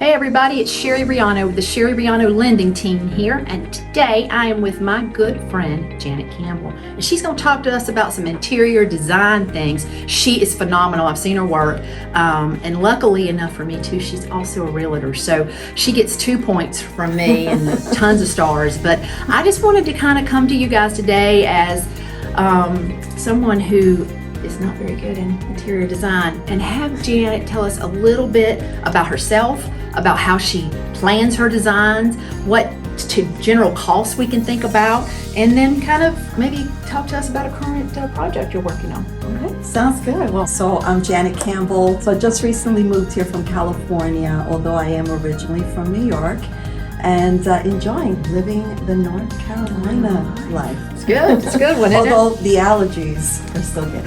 Hey everybody, it's Sherry Riano with the Sherry Riano Lending Team here, and today I am with my good friend Janet Campbell, and she's going to talk to us about some interior design things. She is phenomenal. I've seen her work, and luckily enough for me too, she's also a realtor, so she gets 2 points from me and tons of stars. But I just wanted to kind of come to you guys today as someone who is not very good in interior design, and have Janet tell us a little bit about herself, about how she plans her designs, what general costs we can think about, and then kind of maybe talk to us about a current project you're working on. Okay, sounds good. Well, so I'm Janet Campbell. So I just recently moved here from California, although I am originally from New York, and enjoying living the North Carolina life. It's good. It's a good one, isn't it? Although the allergies are still getting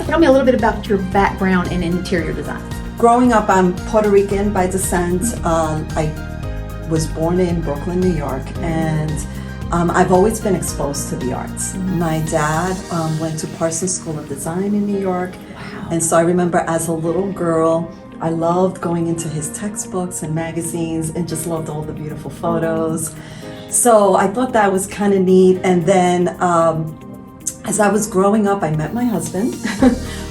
Tell me a little bit about your background in interior design. Growing up, I'm Puerto Rican by descent. I was born in Brooklyn, New York, and I've always been exposed to the arts. My dad went to Parsons School of Design in New York, and so I remember as a little girl, I loved going into his textbooks and magazines and just loved all the beautiful photos. So I thought that was kind of neat. And then as I was growing up, I met my husband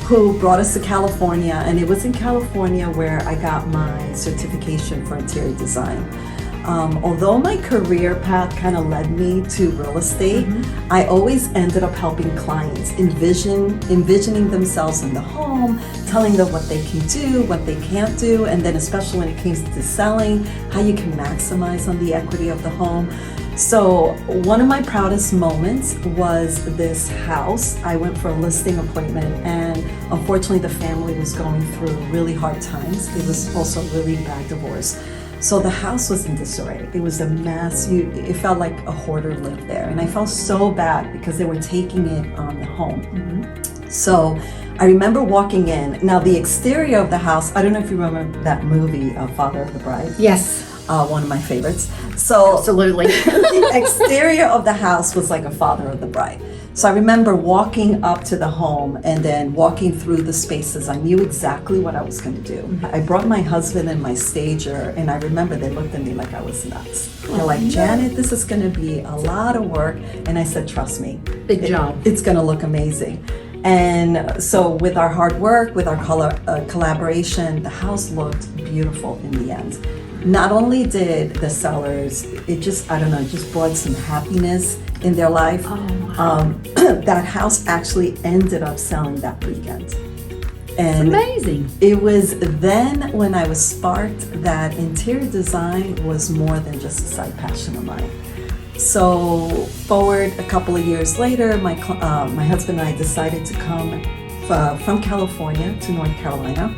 who brought us to California, and it was in California where I got my certification for interior design. Although my career path kind of led me to real estate, I always ended up helping clients envisioning themselves in the home, telling them what they can do, what they can't do, and then especially when it comes to selling, how you can maximize on the equity of the home. So one of my proudest moments was this house. I went for a listing appointment, and unfortunately the family was going through really hard times. It was also a really bad divorce. So the house was in disarray. It was a mess. It felt like a hoarder lived there. And I felt so bad because they were taking it on the home. So I remember walking in. Now the exterior of the house, I don't know if you remember that movie, Father of the Bride. Yes. One of my favorites. So absolutely. The exterior of the house was like a Father of the Bride. So I remember walking up to the home and then walking through the spaces. I knew exactly what I was going to do. I brought my husband and my stager, and I remember they looked at me like I was nuts. They're like, Janet, this is going to be a lot of work. And I said, trust me. Big job. It's going to look amazing. And so with our hard work, with our collaboration, the house looked beautiful in the end. Not only did the sellers, it just brought some happiness in their life. That house actually ended up selling that weekend. And amazing. It was then when I was sparked that interior design was more than just a side passion of mine. So forward a couple of years later, my husband and I decided to come from California to North Carolina.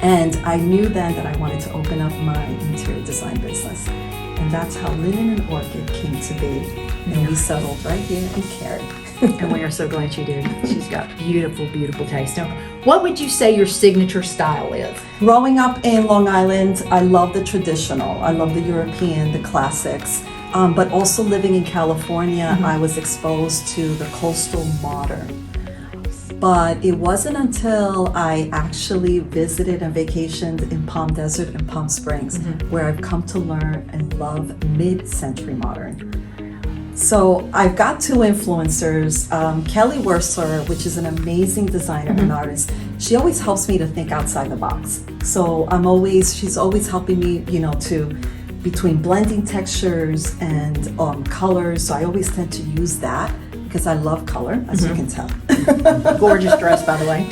And I knew then that I wanted to open up my interior design business. And that's how Linen and Orchid came to be. And we settled right here in Cary. And we are so glad you did. She's got beautiful, beautiful taste. Now, what would you say your signature style is? Growing up in Long Island, I love the traditional. I love the European, the classics. But also living in California, I was exposed to the coastal modern. But it wasn't until I actually visited and vacationed in Palm Desert and Palm Springs where I've come to learn and love mid-century modern. So I've got two influencers, Kelly Wersler, which is an amazing designer and artist. She always helps me to think outside the box. So she's always helping me, between blending textures and colors. So I always tend to use that because I love color, as you can tell. Gorgeous dress, by the way.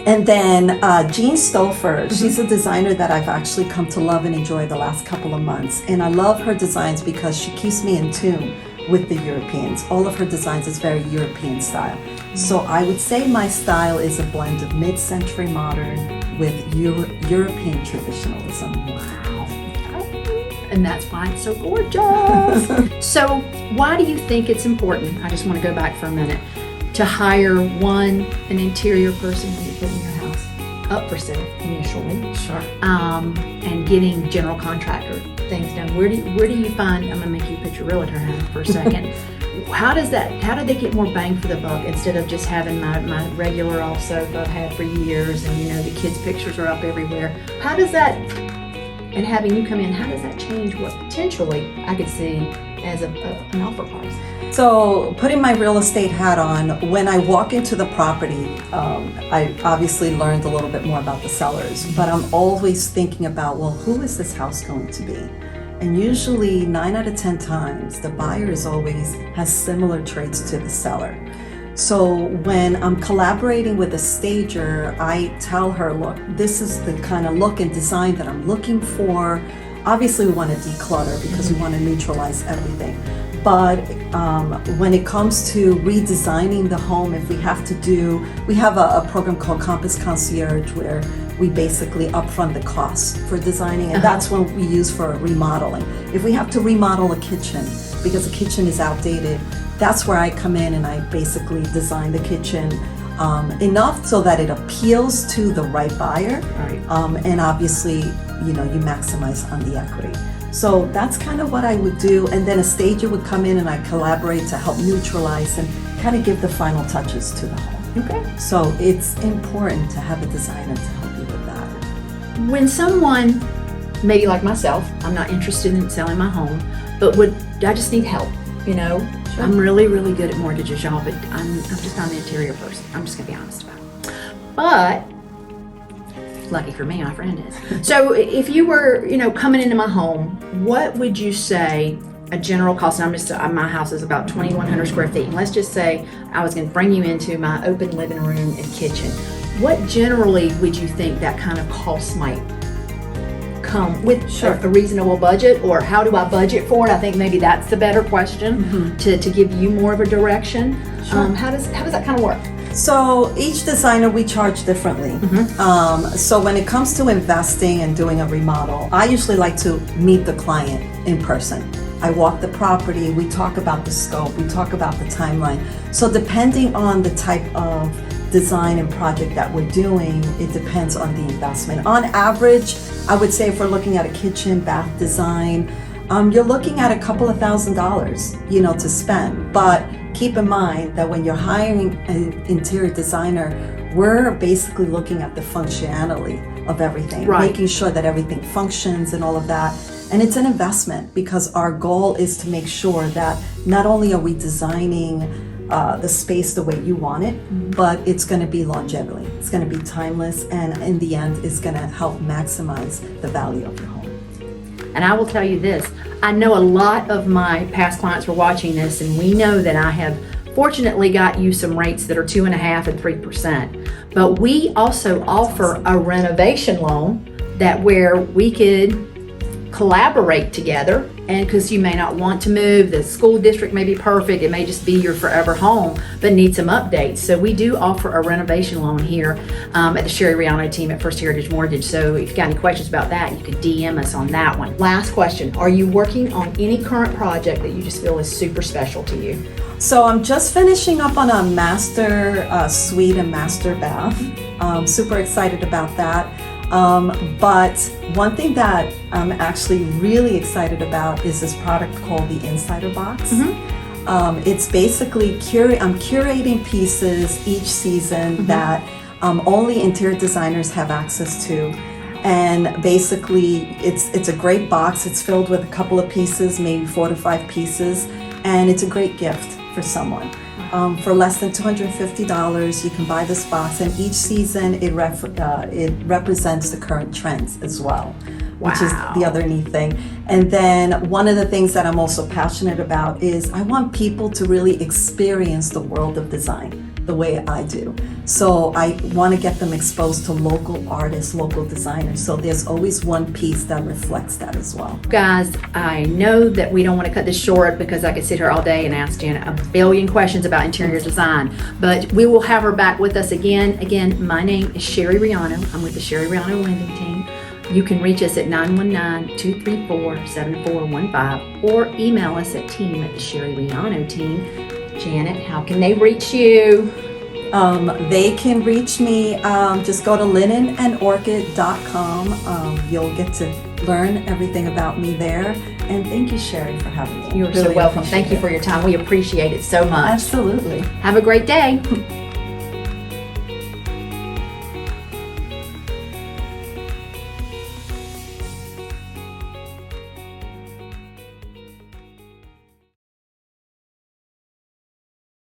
And then Jean Stouffer, she's a designer that I've actually come to love and enjoy the last couple of months. And I love her designs because she keeps me in tune with the Europeans. All of her designs is very European style. So I would say my style is a blend of mid-century modern with European traditionalism. Wow. And that's why it's so gorgeous. So why do you think it's important, I just want to go back for a minute, to hire an interior person when you're putting your house up for sale initially? Sure. And getting general contractor things done. Where do you find, I'm going to make you put your realtor hat for a second. how did they get more bang for the buck instead of just having my regular off sofa I've had for years, and you know, the kids' pictures are up everywhere? How does that, and having you come in, how does that change what potentially I could see as an offer price? So putting my real estate hat on, when I walk into the property, I obviously learned a little bit more about the sellers, but I'm always thinking about, well, who is this house going to be? And usually 9 out of 10 times, the buyer always has similar traits to the seller. So when I'm collaborating with a stager, I tell her, look, this is the kind of look and design that I'm looking for. Obviously we want to declutter because we want to neutralize everything. But when it comes to redesigning the home, if we have a program called Compass Concierge where we basically upfront the cost for designing, and that's what we use for remodeling. If we have to remodel a kitchen because the kitchen is outdated, that's where I come in and I basically design the kitchen enough so that it appeals to the right buyer, and obviously, you know, you maximize on the equity. So that's kind of what I would do, and then a stager would come in and I collaborate to help neutralize and kind of give the final touches to the home. Okay. So it's important to have a designer to help you with that. When someone, maybe like myself, I'm not interested in selling my home, but I just need help, you know? Sure. I'm really, really good at mortgages, y'all, but I'm just not an interior person. I'm just gonna be honest about it. But lucky for me, my friend is. So if you were, you know, coming into my home, what would you say a general cost? And my house is about 2,100 square feet. And let's just say I was going to bring you into my open living room and kitchen. What generally would you think that kind of cost might come with? A reasonable budget, or how do I budget for it? I think maybe that's the better question to give you more of a direction. Sure. How does that kind of work? So each designer, we charge differently. So when it comes to investing and doing a remodel, I usually like to meet the client in person. I walk the property, we talk about the scope, we talk about the timeline. So depending on the type of design and project that we're doing, it depends on the investment. On average, I would say if we're looking at a kitchen, bath design, you're looking at a couple of $1,000s, you know, to spend. But keep in mind that when you're hiring an interior designer, we're basically looking at the functionality of everything, making sure that everything functions and all of that. And it's an investment because our goal is to make sure that not only are we designing the space the way you want it, but it's going to be longevity. It's going to be timeless, and in the end, it's going to help maximize the value of your home. And I will tell you this, I know a lot of my past clients were watching this, and we know that I have fortunately got you some rates that are 2.5% and 3%. But we also offer a renovation loan that where we could collaborate together, and because you may not want to move, the school district may be perfect, it may just be your forever home, but need some updates. So we do offer a renovation loan here at the Sherry Riano team at First Heritage Mortgage. So if you've got any questions about that, you can DM us on that one. Last question, are you working on any current project that you just feel is super special to you? So I'm just finishing up on a master suite and master bath. Super excited about that. But one thing that I'm actually really excited about is this product called the Insider Box. It's basically I'm curating pieces each season that only interior designers have access to. And basically it's a great box. It's filled with a couple of pieces, maybe 4 to 5 pieces, and it's a great gift for someone. For less than $250, you can buy this box, and each season it represents the current trends as well, which is the other neat thing. And then one of the things that I'm also passionate about is I want people to really experience the world of design the way I do. So I want to get them exposed to local artists, local designers. So there's always one piece that reflects that as well. Guys, I know that we don't want to cut this short because I could sit here all day and ask Janet a billion questions about interior design, but we will have her back with us again. Again, my name is Sherry Riano. I'm with the Sherry Riano Lending Team. You can reach us at 919-234-7415 or email us at team@thesherryrianoteam. Janet, how can they reach you? They can reach me, just go to linenandorchid.com. You'll get to learn everything about me there. And thank you, Sherry, for having me. You're so Really welcome. Thank you appreciate for your time. We appreciate it so much. Absolutely. Have a great day.